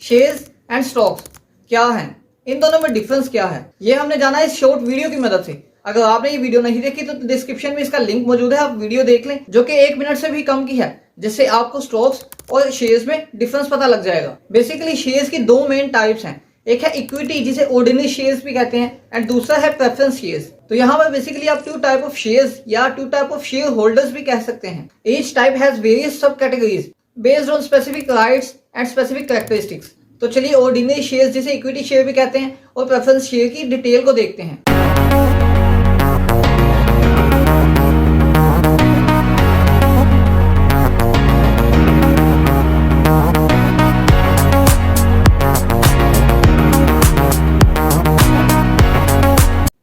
Shares and stocks क्या हैं, इन दोनों में डिफरेंस क्या है, ये हमने जाना इस शॉर्ट वीडियो की मदद से। अगर आपने ये वीडियो नहीं देखी तो डिस्क्रिप्शन में इसका लिंक मौजूद है, आप वीडियो देख लें जो कि 1 मिनट से भी कम की है, जिससे आपको स्टॉक्स और शेयर्स में डिफरेंस पता लग जाएगा। बेसिकली शेयर्स की 2 मेन टाइप्स हैं, एक है इक्विटी जिसे ऑर्डिनरी शेयर्स भी कहते हैं एंड दूसरा है प्रेफरेंस शेयर्स। तो यहाँ पर बेसिकली आप 2 टाइप ऑफ शेयर्स या 2 टाइप ऑफ शेयर होल्डर्स भी कह सकते हैं। ईच टाइप हैज वेरियस सब categories based on specific rights and specific characteristics. तो चलिए ऑर्डिनरी शेयर्स जिसे इक्विटी शेयर भी कहते हैं और प्रेफरेंस शेयर की डिटेल को देखते हैं।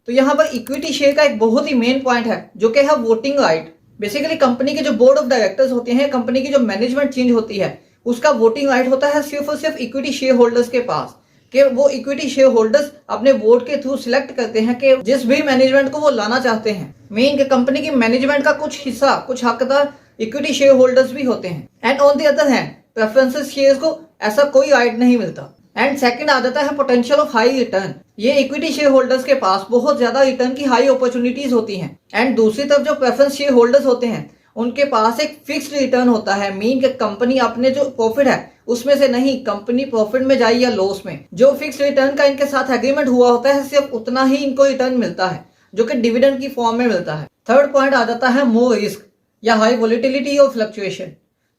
तो यहाँ पर इक्विटी शेयर का एक बहुत ही मेन पॉइंट है जो कि है वोटिंग राइट। बेसिकली कंपनी के जो बोर्ड ऑफ डायरेक्टर्स होते हैं, कंपनी की जो मैनेजमेंट चेंज होती है, उसका वोटिंग राइट होता है सिर्फ और सिर्फ इक्विटी शेयर होल्डर्स के पास। कि वो इक्विटी शेयर होल्डर्स अपने वोट के थ्रू सिलेक्ट करते हैं कि जिस भी मैनेजमेंट को वो लाना चाहते हैं। मेन कंपनी की मैनेजमेंट का कुछ हिस्सा, कुछ हकदार इक्विटी शेयर होल्डर्स भी होते हैं। And on the other hand preference shares को ऐसा कोई राइट नहीं मिलता। एंड सेकंड आ जाता है पोटेंशियल ऑफ हाई रिटर्न। ये इक्विटी शेयर होल्डर्स के पास बहुत ज्यादा रिटर्न की हाई अपॉर्चुनिटीज होती हैं। एंड दूसरी तरफ जो प्रेफरेंस शेयर होल्डर्स होते हैं उनके पास एक फिक्स्ड रिटर्न होता है। मीन कि कंपनी अपने जो प्रॉफिट है उसमें से नहीं, कंपनी प्रॉफिट में जाए या लॉस में, जो फिक्स्ड रिटर्न का इनके साथ एग्रीमेंट हुआ होता है सिर्फ उतना ही इनको रिटर्न मिलता है, जो कि डिविडेंड की फॉर्म में मिलता है। थर्ड पॉइंट आ जाता है मोर रिस्क या हाई वोलेटिलिटी और fluctuation.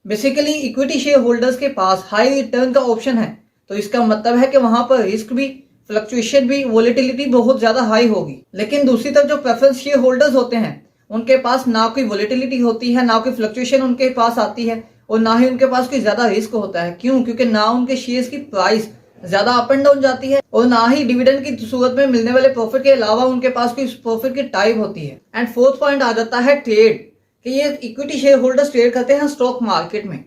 Basically equity share holders के पास हाई रिटर्न का ऑप्शन है, तो इसका मतलब है कि वहां पर रिस्क भी, फ्लक्चुएशन भी, वोलेटिलिटी बहुत ज्यादा हाई होगी। लेकिन दूसरी तरफ जो प्रेफरेंस शेयर होल्डर्स होते हैं उनके पास ना कोई वोलेटिलिटी होती है, ना कोई फ्लक्चुएशन उनके पास आती है और ना ही उनके पास कोई ज्यादा रिस्क होता है। क्यों? क्योंकि ना उनके शेयर्स की प्राइस ज्यादा अप एंड डाउन जाती है और ना ही डिविडेंड की सूरत में मिलने वाले प्रॉफिट के अलावा उनके पास कोई प्रॉफिट की टाइप होती है। एंड फोर्थ पॉइंट आ जाता है ट्रेड, कि ये इक्विटी शेयर होल्डर्स ट्रेड करते हैं स्टॉक मार्केट में।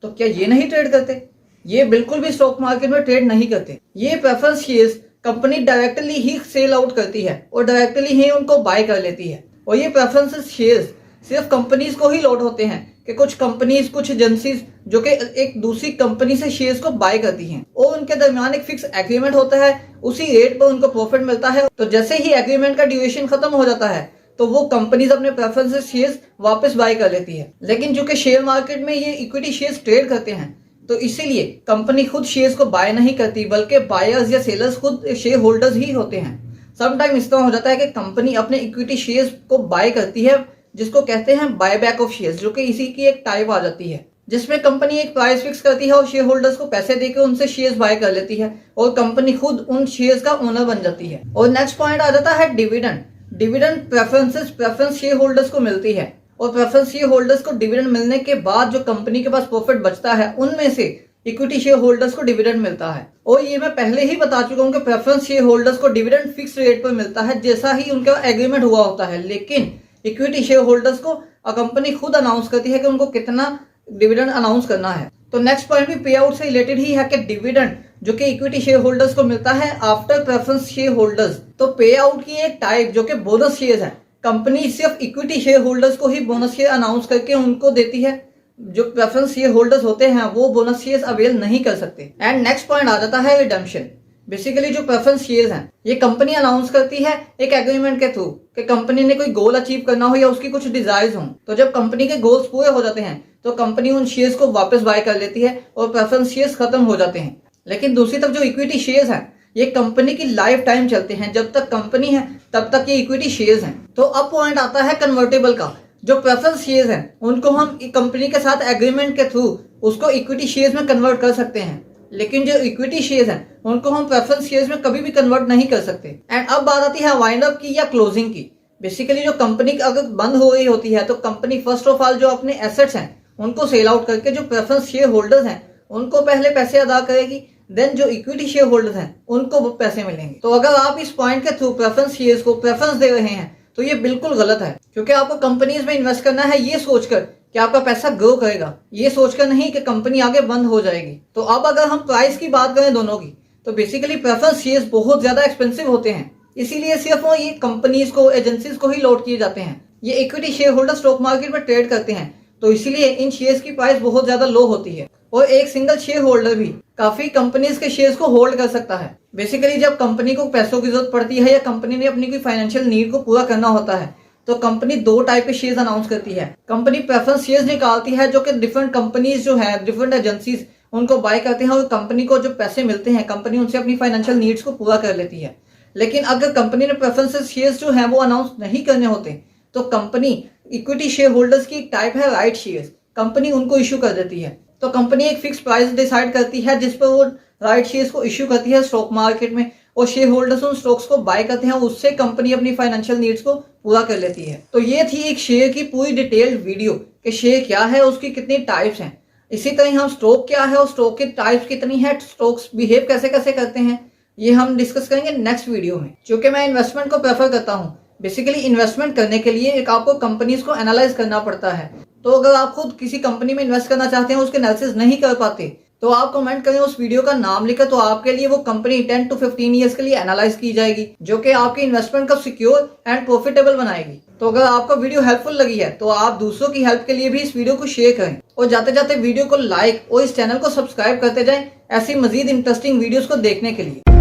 तो क्या ये नहीं ट्रेड करते? ये बिल्कुल भी स्टॉक मार्केट में ट्रेड नहीं करते। ये प्रेफरेंस शेयर्स कंपनी डायरेक्टली ही सेल आउट करती है और डायरेक्टली ही उनको बाय कर लेती है। और ये प्रेफरेंस शेयर्स सिर्फ कंपनीज को ही लॉट होते हैं कि कुछ कंपनीज, कुछ एजेंसीज जो कि एक दूसरी कंपनी से शेयर्स को बाय करती हैं और उनके दरमियान एक फिक्स एग्रीमेंट होता है, उसी रेट पर उनको प्रॉफिट मिलता है। तो जैसे ही एग्रीमेंट का ड्यूरेशन खत्म हो जाता है तो वो कंपनीज अपने प्रेफरेंस शेयर्स वापस बाय कर लेती है। लेकिन जो कि शेयर मार्केट में ये इक्विटी शेयर्स ट्रेड करते हैं, तो इसीलिए कंपनी खुद शेयर्स को बाय नहीं करती, बल्कि बायर्स या सेलर्स खुद शेयर होल्डर्स ही होते हैं। समटाइम इस तरह हो जाता है कि कंपनी अपने इक्विटी शेयर्स को बाय करती है, जिसको कहते हैं बायबैक ऑफ शेयर्स, जो कि इसी की एक टाइप आ जाती है, जिसमें कंपनी एक प्राइस फिक्स करती है और शेयर होल्डर्स को पैसे देकर उनसे शेयर्स बाय कर लेती है और कंपनी खुद उन शेयर्स का ओनर बन जाती है। और नेक्स्ट पॉइंट आ जाता है dividend. Dividend preference share holders को मिलती है और प्रेफरेंस शेयर होल्डर्स को डिविडेंड मिलने के बाद जो कंपनी के पास प्रॉफिट बचता है उनमें से इक्विटी शेयर होल्डर्स को डिविडेंड मिलता है। और ये मैं पहले ही बता चुका हूं कि प्रेफरेंस शेयर होल्डर्स को डिविडेंड फिक्स रेट पर मिलता है, जैसा ही उनका एग्रीमेंट हुआ होता है। लेकिन इक्विटी शेयर होल्डर्स को कंपनी खुद अनाउंस करती है कि उनको कितना डिविडेंड अनाउंस करना है। तो नेक्स्ट पॉइंट भी पे आउट से रिलेटेड ही है कि डिविडेंड जो कि इक्विटी शेयर होल्डर्स को मिलता है आफ्टर प्रेफरेंस शेयर होल्डर्स। तो पे आउट की एक टाइप जो कि बोनस शेयर है, कंपनी सिर्फ इक्विटी शेयर होल्डर्स को ही बोनस शेयर अनाउंस करके उनको देती है। जो प्रेफरेंस शेयर होल्डर्स होते हैं वो बोनस शेयर्स अवेल नहीं कर सकते। एंड नेक्स्ट पॉइंट आ जाता है रिडम्पशन। बेसिकली जो प्रेफरेंस शेयर्स हैं ये कंपनी अनाउंस करती है एक एग्रीमेंट के थ्रू कि कंपनी ने कोई गोल अचीव करना हो या उसकी कुछ डिजायर्स हो। तो जब कंपनी के गोल्स पूरे हो जाते हैं तो कंपनी उन शेयर्स को वापस बाय कर लेती है और प्रेफरेंस शेयर्स खत्म हो जाते हैं। लेकिन दूसरी तरफ जो इक्विटी शेयर्स हैं ये कंपनी की लाइफ टाइम चलते हैं, जब तक कंपनी है तब तक ये इक्विटी शेयर्स हैं। तो अब पॉइंट आता है कन्वर्टेबल का। जो प्रेफरेंस शेयर्स हैं उनको हम कंपनी के साथ एग्रीमेंट के थ्रू उसको इक्विटी शेयर्स में कन्वर्ट कर सकते हैं, लेकिन जो इक्विटी शेयर्स हैं उनको हम प्रेफरेंस शेयर्स में कभी भी कन्वर्ट नहीं कर सकते। एंड अब बात आती है वाइंड अप की या क्लोजिंग की। बेसिकली जो कंपनी अगर बंद हो रही होती है तो कंपनी फर्स्ट ऑफ ऑल जो अपने एसेट्स हैं उनको सेल आउट करके जो प्रेफरेंस शेयर होल्डर्स हैं उनको पहले पैसे अदा करेगी, देन जो इक्विटी शेयर होल्डर्स हैं उनको पैसे मिलेंगे। तो अगर आप इस पॉइंट के थ्रू प्रेफरेंस शेयर्स को प्रेफरेंस दे रहे हैं तो ये बिल्कुल गलत है, क्योंकि आपको कंपनीज में इन्वेस्ट करना है ये सोचकर कि आपका पैसा ग्रो करेगा, ये सोचकर नहीं कि कंपनी आगे बंद हो जाएगी। तो अब अगर हम प्राइस की बात करें दोनों की, तो बेसिकली प्रेफरेंस शेयर्स बहुत ज्यादा एक्सपेंसिव होते हैं, इसीलिए सिर्फ ये कंपनीज को, एजेंसीज को ही लॉट किए जाते हैं। ये equity share holder stock market में ट्रेड करते हैं, तो इसीलिए इन शेयर्स की प्राइस बहुत ज्यादा लो होती है। और एक सिंगल शेयर होल्डर भी काफी कंपनीज के शेयर्स को होल्ड कर सकता है। बेसिकली जब कंपनी को पैसों की जरूरत पड़ती है या कंपनी ने अपनी कोई फाइनेंशियल नीड को पूरा करना होता है तो कंपनी दो टाइप के शेयर्स अनाउंस करती है। कंपनी प्रेफरेंस शेयर्स निकालती है जो कि डिफरेंट कंपनीज जो है, डिफरेंट एजेंसीज उनको बाय करते हैं और कंपनी को जो पैसे मिलते हैं कंपनी उनसे अपनी फाइनेंशियल नीड्स को पूरा कर लेती है। लेकिन अगर कंपनी ने प्रेफरेंस शेयर्स जो है वो अनाउंस नहीं करने होते तो कंपनी इक्विटी शेयर होल्डर्स की टाइप है राइट शेयर्स, कंपनी उनको इशू कर देती है। तो कंपनी एक फिक्स प्राइस डिसाइड करती है जिस पर वो राइट शेयर्स को इशू करती है स्टॉक मार्केट में और शेयर होल्डर्स उन स्टॉक्स को बाय करते हैं, उससे कंपनी अपनी फाइनेंशियल नीड्स को पूरा कर लेती है। तो ये थी एक शेयर की पूरी डिटेल्ड वीडियो कि शेयर क्या है, उसकी कितनी टाइप्स हैं। इसी तरह हम स्टॉक क्या है और स्टॉक की टाइप्स कितनी है, स्टॉक्स बिहेव कैसे कैसे करते हैं, ये हम डिस्कस करेंगे नेक्स्ट वीडियो में। क्योंकि मैं इन्वेस्टमेंट को प्रेफर करता हूँ, बेसिकली इन्वेस्टमेंट करने के लिए एक आपको कंपनीज को एनालाइज करना पड़ता है। तो अगर आप खुद किसी कंपनी में इन्वेस्ट करना चाहते हैं, उसके एनालिसिस नहीं कर पाते, तो आप कमेंट करें उस वीडियो का नाम लिखकर, तो आपके लिए वो कंपनी 10 to 15 ईयर्स के लिए एनालाइज की जाएगी जो कि आपके इन्वेस्टमेंट को सिक्योर एंड प्रॉफिटेबल बनाएगी। तो अगर आपको वीडियो हेल्पफुल लगी है तो आप दूसरों की हेल्प के लिए भी इस वीडियो को शेयर करें और जाते जाते वीडियो को लाइक और इस चैनल को सब्सक्राइब करते जाएं ऐसी मजीद इंटरेस्टिंग वीडियोस को देखने के लिए।